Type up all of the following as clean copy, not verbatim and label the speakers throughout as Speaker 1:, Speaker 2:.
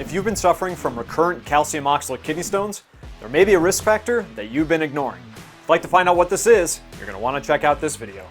Speaker 1: If you've been suffering from recurrent calcium oxalate kidney stones, there may be a risk factor that you've been ignoring. If you'd like to find out what this is, you're going to want to check out this video.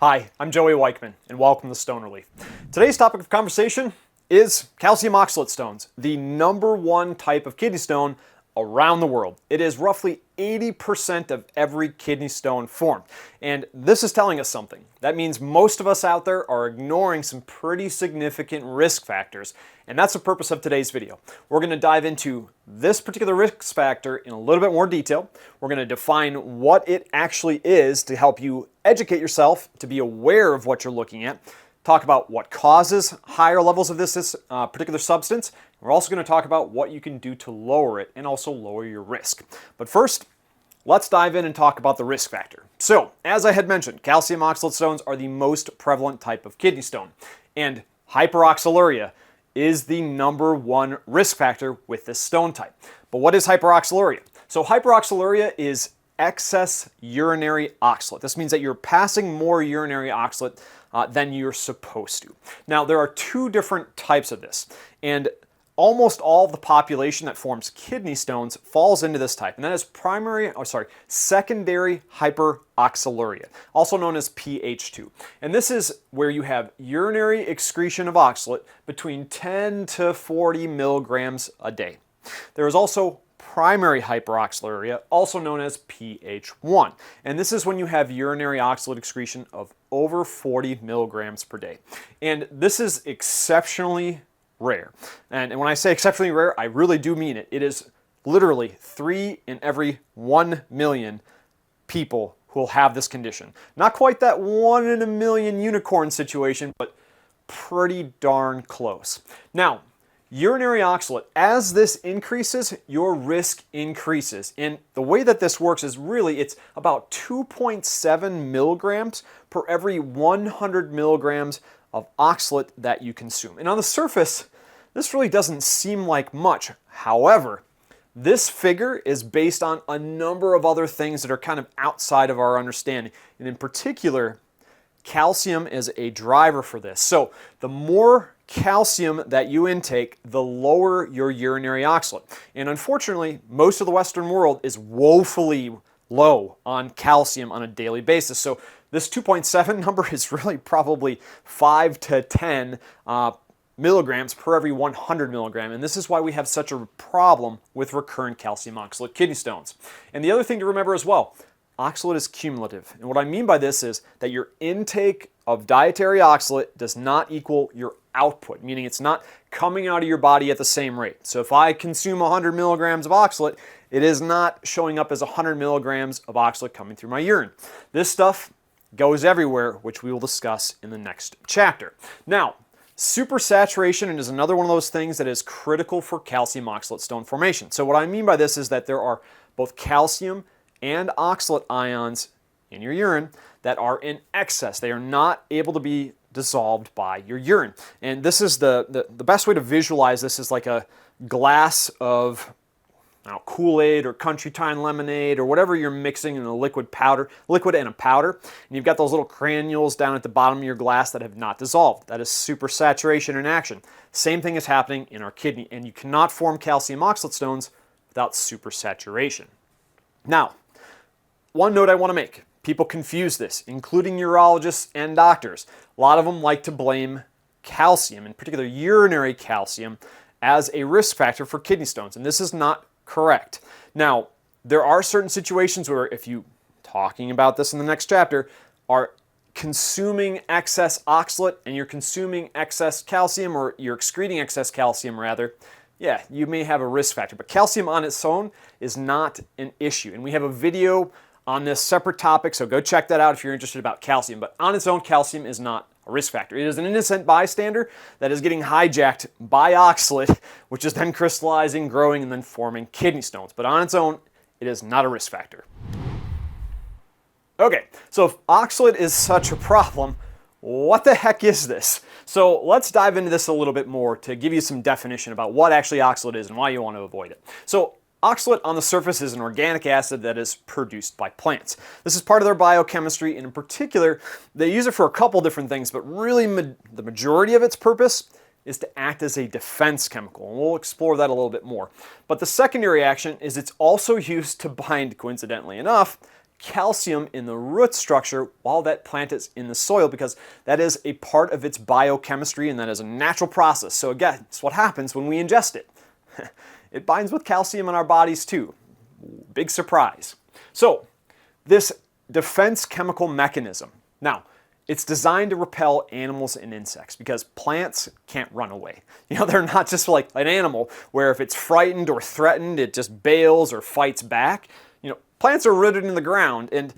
Speaker 1: Hi, I'm Joey Weichman, and welcome to Stone Relief. Today's topic of conversation is calcium oxalate stones, the #1 type of kidney stone around the world. It is roughly 80% of every kidney stone formed. And this is telling us something. That means most of us out there are ignoring some pretty significant risk factors. And that's the purpose of today's video. We're going to dive into this particular risk factor in a little bit more detail. We're going to define what it actually is to help you educate yourself, to be aware of what you're looking at, talk about what causes higher levels of this particular substance. We're also going to talk about what you can do to lower it and also lower your risk. But first, let's dive in and talk about the risk factor. So, as I had mentioned, calcium oxalate stones are the most prevalent type of kidney stone. And hyperoxaluria is the #1 risk factor with this stone type. But what is hyperoxaluria? So hyperoxaluria is excess urinary oxalate. This means that you're passing more urinary oxalate than you're supposed to. Now, there are two different types of this, and almost all of the population that forms kidney stones falls into this type, and that is secondary hyperoxaluria, also known as PH2. And this is where you have urinary excretion of oxalate between 10 to 40 milligrams a day. There is also primary hyperoxaluria, also known as PH1. And this is when you have urinary oxalate excretion of over 40 milligrams per day. And this is exceptionally rare. And when I say exceptionally rare, I really do mean it. It is literally 3 in every 1 million people who will have this condition. Not quite that 1 in a million unicorn situation, but pretty darn close. Now, urinary oxalate, as this increases, your risk increases. And the way that this works is really, it's about 2.7 milligrams per every 100 milligrams of oxalate that you consume. And on the surface, this really doesn't seem like much. However, this figure is based on a number of other things that are kind of outside of our understanding. And in particular, calcium is a driver for this. So the more calcium that you intake, the lower your urinary oxalate. And unfortunately, most of the Western world is woefully low on calcium on a daily basis. So this 2.7 number is really probably 5 to 10 milligrams per every 100 milligram. And this is why we have such a problem with recurrent calcium oxalate kidney stones. And the other thing to remember as well, oxalate is cumulative. And what I mean by this is that your intake of dietary oxalate does not equal your output, meaning it's not coming out of your body at the same rate. So if I consume 100 milligrams of oxalate, it is not showing up as 100 milligrams of oxalate coming through my urine. This stuff goes everywhere, which we will discuss in the next chapter. Now, supersaturation is another one of those things that is critical for calcium oxalate stone formation. So what I mean by this is that there are both calcium and oxalate ions in your urine that are in excess. They are not able to be dissolved by your urine. And this is the best way to visualize this is like a glass of Kool-Aid or Country Time lemonade or whatever you're mixing in a liquid and a powder. And you've got those little granules down at the bottom of your glass that have not dissolved. That is supersaturation in action. Same thing is happening in our kidney, and you cannot form calcium oxalate stones without supersaturation. Now, one note I want to make. People confuse this, including urologists and doctors. A lot of them like to blame calcium, in particular urinary calcium, as a risk factor for kidney stones, and this is not correct. Now, there are certain situations where if you, talking about this in the next chapter, are consuming excess oxalate and you're consuming excess calcium, or you're excreting excess calcium rather, yeah, you may have a risk factor. But calcium on its own is not an issue. And we have a video on this separate topic, so go check that out if you're interested about calcium. But on its own, calcium is not a risk factor. It is an innocent bystander that is getting hijacked by oxalate, which is then crystallizing, growing, and then forming kidney stones. But on its own, it is not a risk factor. Okay, so if oxalate is such a problem, what the heck is this? So let's dive into this a little bit more to give you some definition about what actually oxalate is and why you want to avoid it. So oxalate on the surface is an organic acid that is produced by plants. This is part of their biochemistry, and in particular, they use it for a couple different things, but really the majority of its purpose is to act as a defense chemical, and we'll explore that a little bit more. But the secondary action is it's also used to bind, coincidentally enough, calcium in the root structure while that plant is in the soil, because that is a part of its biochemistry and that is a natural process. So again, it's what happens when we ingest it. It binds with calcium in our bodies too. Big surprise. So this defense chemical mechanism, now it's designed to repel animals and insects because plants can't run away. They're not just like an animal where if it's frightened or threatened, it just bails or fights back. Plants are rooted in the ground and,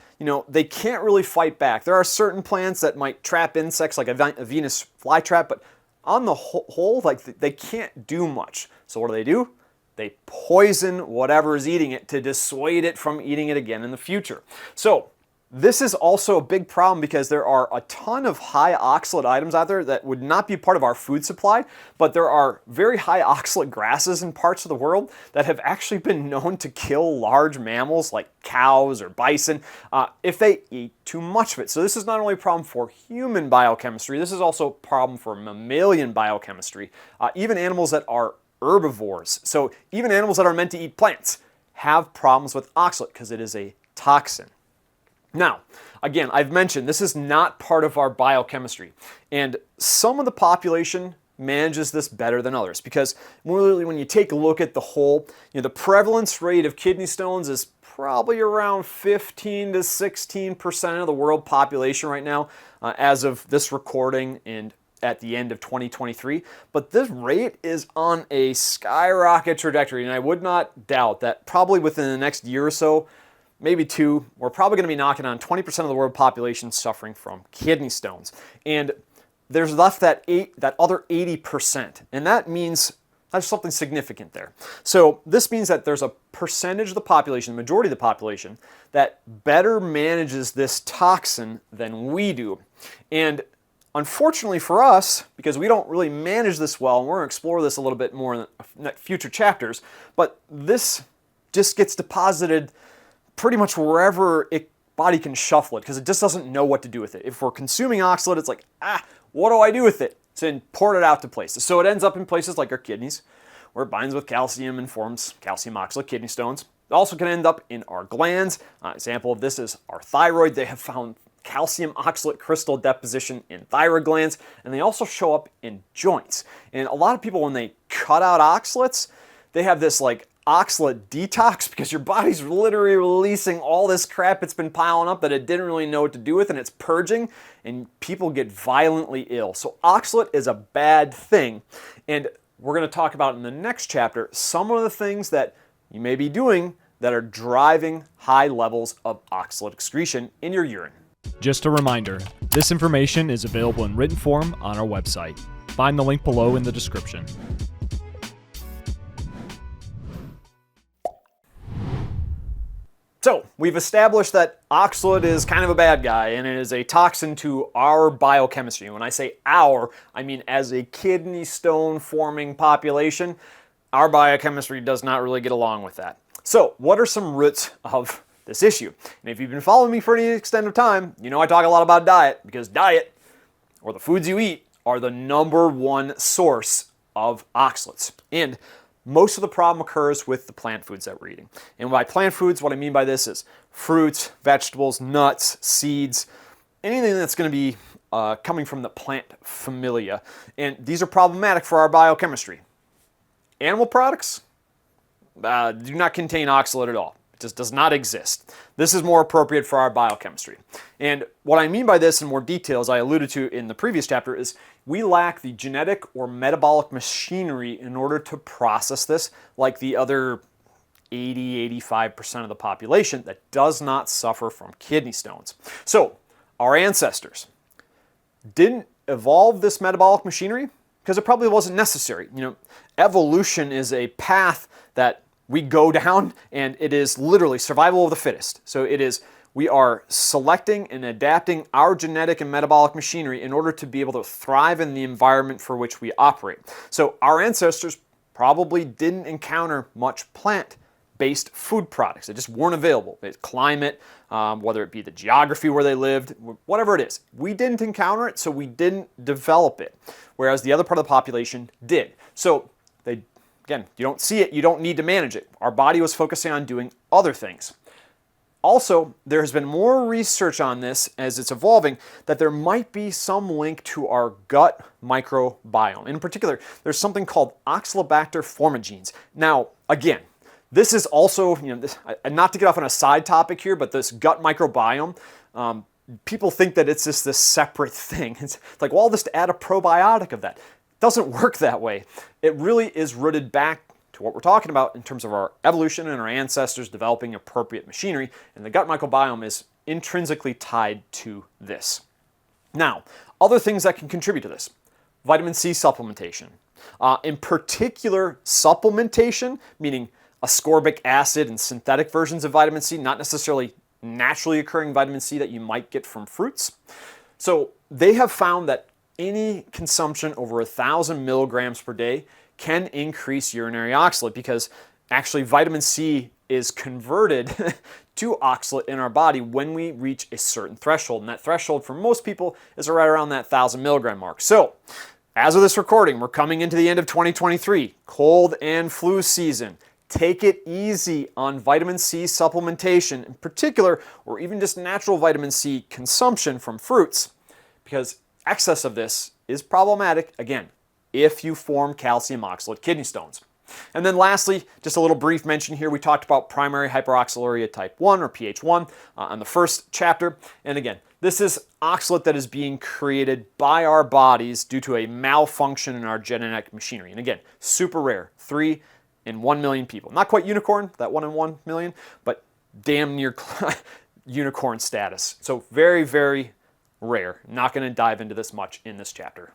Speaker 1: they can't really fight back. There are certain plants that might trap insects like a Venus flytrap, but on the whole, they can't do much. So what do? They poison whatever is eating it to dissuade it from eating it again in the future. So this is also a big problem because there are a ton of high oxalate items out there that would not be part of our food supply, but there are very high oxalate grasses in parts of the world that have actually been known to kill large mammals like cows or bison if they eat too much of it. So this is not only a problem for human biochemistry, this is also a problem for mammalian biochemistry, even animals that are herbivores. So even animals that are meant to eat plants have problems with oxalate because it is a toxin. Now, again, I've mentioned this is not part of our biochemistry, and some of the population manages this better than others because really when you take a look at the whole, the prevalence rate of kidney stones is probably around 15 to 16% of the world population right now as of this recording and at the end of 2023, but this rate is on a skyrocket trajectory, and I would not doubt that probably within the next year or so, maybe two, we're probably going to be knocking on 20% of the world population suffering from kidney stones. And there's left that other 80%, and that means there's something significant there. So this means that there's a percentage of the population, the majority of the population, that better manages this toxin than we do. And unfortunately for us, because we don't really manage this well, and we're going to explore this a little bit more in the future chapters, but this just gets deposited pretty much wherever body can shuffle it because it just doesn't know what to do with it. If we're consuming oxalate, it's like, what do I do with it? It's imported out to places. So it ends up in places like our kidneys where it binds with calcium and forms calcium oxalate kidney stones. It also can end up in our glands. Example of this is our thyroid. They have found calcium oxalate crystal deposition in thyroid glands, and they also show up in joints. And a lot of people, when they cut out oxalates, they have this oxalate detox because your body's literally releasing all this crap it's been piling up that it didn't really know what to do with, and it's purging, and people get violently ill. So oxalate is a bad thing, and we're going to talk about in the next chapter some of the things that you may be doing that are driving high levels of oxalate excretion in your urine.
Speaker 2: Just a reminder, this information is available in written form on our website. Find the link below in the description.
Speaker 1: So, we've established that oxalate is kind of a bad guy and it is a toxin to our biochemistry. When I say our, I mean as a kidney stone forming population, our biochemistry does not really get along with that. So, what are some roots of this issue? And if you've been following me for any extent of time, you know I talk a lot about diet because diet, or the foods you eat, are the #1 source of oxalates. And most of the problem occurs with the plant foods that we're eating. And by plant foods, what I mean by this is fruits, vegetables, nuts, seeds, anything that's going to be coming from the plant familia. And these are problematic for our biochemistry. Animal products do not contain oxalate at all. It just does not exist. This is more appropriate for our biochemistry. And what I mean by this in more detail, as I alluded to in the previous chapter, is we lack the genetic or metabolic machinery in order to process this like the other 80-85% of the population that does not suffer from kidney stones. So our ancestors didn't evolve this metabolic machinery because it probably wasn't necessary. Evolution is a path that we go down, and it is literally survival of the fittest. So we are selecting and adapting our genetic and metabolic machinery in order to be able to thrive in the environment for which we operate. So our ancestors probably didn't encounter much plant based food products. They just weren't available. It's climate, whether it be the geography where they lived, whatever it is. We didn't encounter it, so we didn't develop it, whereas the other part of the population did. So again, you don't see it, you don't need to manage it. Our body was focusing on doing other things. Also, there has been more research on this as it's evolving that there might be some link to our gut microbiome. In particular, there's something called Oxalobacter formigenes. Now, again, this is also, not to get off on a side topic here, but this gut microbiome, people think that it's just this separate thing. It's like, well, I'll just add a probiotic of that. It doesn't work that way. It really is rooted back to what we're talking about in terms of our evolution and our ancestors developing appropriate machinery, and the gut microbiome is intrinsically tied to this. Now, other things that can contribute to this: vitamin C supplementation. In particular, supplementation, meaning ascorbic acid and synthetic versions of vitamin C, not necessarily naturally occurring vitamin C that you might get from fruits. So they have found that any consumption over 1,000 milligrams per day can increase urinary oxalate, because actually vitamin C is converted to oxalate in our body when we reach a certain threshold. And that threshold for most people is right around that 1,000 milligram mark. So as of this recording, we're coming into the end of 2023, cold and flu season. Take it easy on vitamin C supplementation in particular, or even just natural vitamin C consumption from fruits, because excess of this is problematic, again, if you form calcium oxalate kidney stones. And then lastly, just a little brief mention here, we talked about primary hyperoxaluria type 1 or PH1 on the first chapter. And again, this is oxalate that is being created by our bodies due to a malfunction in our genetic machinery. And again, super rare, 3 in 1 million people. Not quite unicorn, that 1 in 1 million, but damn near unicorn status. So very, very rare. Not going to dive into this much in this chapter.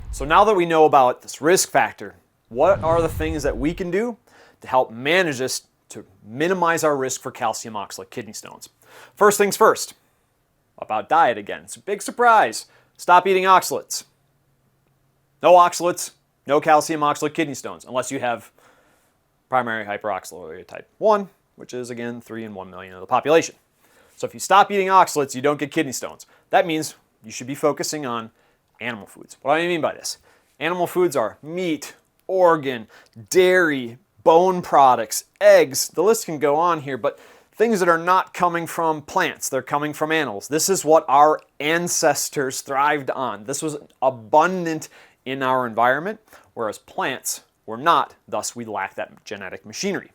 Speaker 1: So now that we know about this risk factor, what are the things that we can do to help manage this to minimize our risk for calcium oxalate kidney stones? First things first, about diet again. It's a big surprise. Stop eating oxalates. No oxalates, no calcium oxalate kidney stones, unless you have primary hyperoxaluria type 1, which is again 3 in 1 million of the population. So if you stop eating oxalates, you don't get kidney stones. That means you should be focusing on animal foods. What do I mean by this? Animal foods are meat, organ, dairy, bone products, eggs. The list can go on here, but things that are not coming from plants, they're coming from animals. This is what our ancestors thrived on. This was abundant in our environment, whereas plants were not, thus we lack that genetic machinery.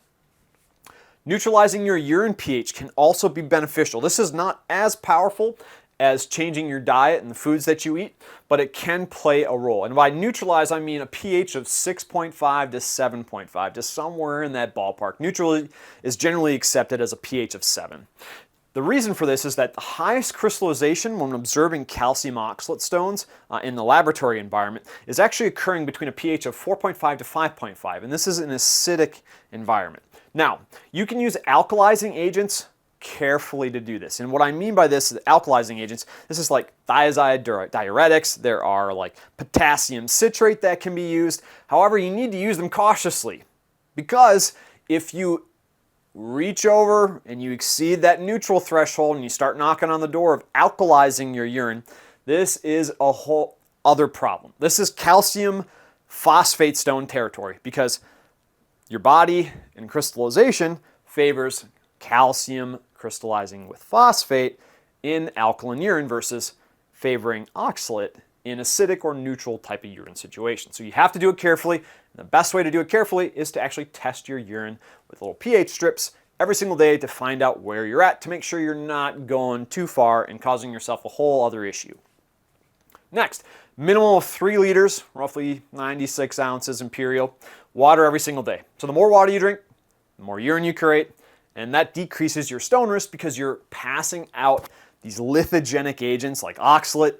Speaker 1: Neutralizing your urine pH can also be beneficial. This is not as powerful as changing your diet and the foods that you eat, but it can play a role. And by neutralize, I mean a pH of 6.5 to 7.5, just somewhere in that ballpark. Neutral is generally accepted as a pH of 7. The reason for this is that the highest crystallization when observing calcium oxalate stones in the laboratory environment is actually occurring between a pH of 4.5 to 5.5, and this is an acidic environment. Now, you can use alkalizing agents carefully to do this. And what I mean by this is alkalizing agents, this is like thiazide diuretics, there are like potassium citrate that can be used. However, you need to use them cautiously, because if you reach over and you exceed that neutral threshold and you start knocking on the door of alkalizing your urine, this is a whole other problem. This is calcium phosphate stone territory, because your body in crystallization favors calcium crystallizing with phosphate in alkaline urine versus favoring oxalate in acidic or neutral type of urine situation. So you have to do it carefully. And the best way to do it carefully is to actually test your urine with little pH strips every single day to find out where you're at, to make sure you're not going too far and causing yourself a whole other issue. Next, minimum of 3 liters, roughly 96 ounces imperial, water every single day. So the more water you drink, the more urine you create, and that decreases your stone risk because you're passing out these lithogenic agents like oxalate,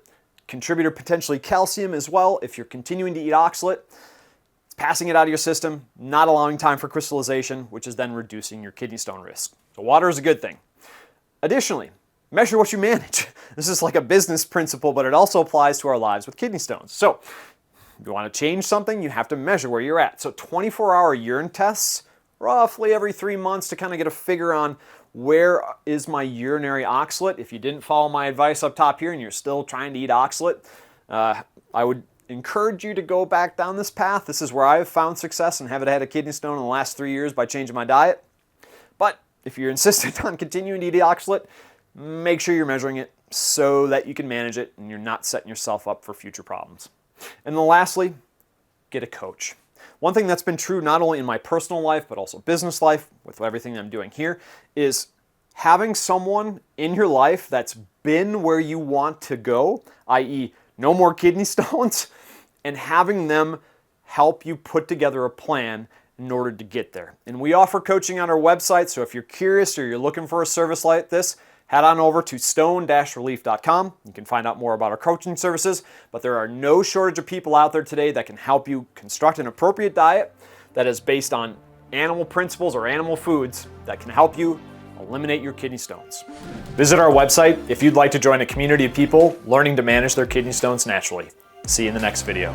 Speaker 1: contributor potentially calcium as well. If you're continuing to eat oxalate, it's passing it out of your system, not allowing time for crystallization, which is then reducing your kidney stone risk. So water is a good thing. Additionally, measure what you manage. This is like a business principle, but it also applies to our lives with kidney stones. So if you want to change something, you have to measure where you're at. So 24-hour urine tests roughly every 3 months to kind of get a figure on where is my urinary oxalate. If you didn't follow my advice up top here and you're still trying to eat oxalate, I would encourage you to go back down this path. This is where I've found success and haven't had a kidney stone in the last 3 years by changing my diet. But if you're insistent on continuing to eat oxalate, make sure you're measuring it so that you can manage it and you're not setting yourself up for future problems. And then lastly, get a coach. One thing that's been true not only in my personal life, but also business life, with everything I'm doing here, is having someone in your life that's been where you want to go, i.e. no more kidney stones, and having them help you put together a plan in order to get there. And we offer coaching on our website, so if you're curious or you're looking for a service like this, head on over to stone-relief.com. You can find out more about our coaching services, but there are no shortage of people out there today that can help you construct an appropriate diet that is based on animal principles or animal foods that can help you eliminate your kidney stones. Visit our website if you'd like to join a community of people learning to manage their kidney stones naturally. See you in the next video.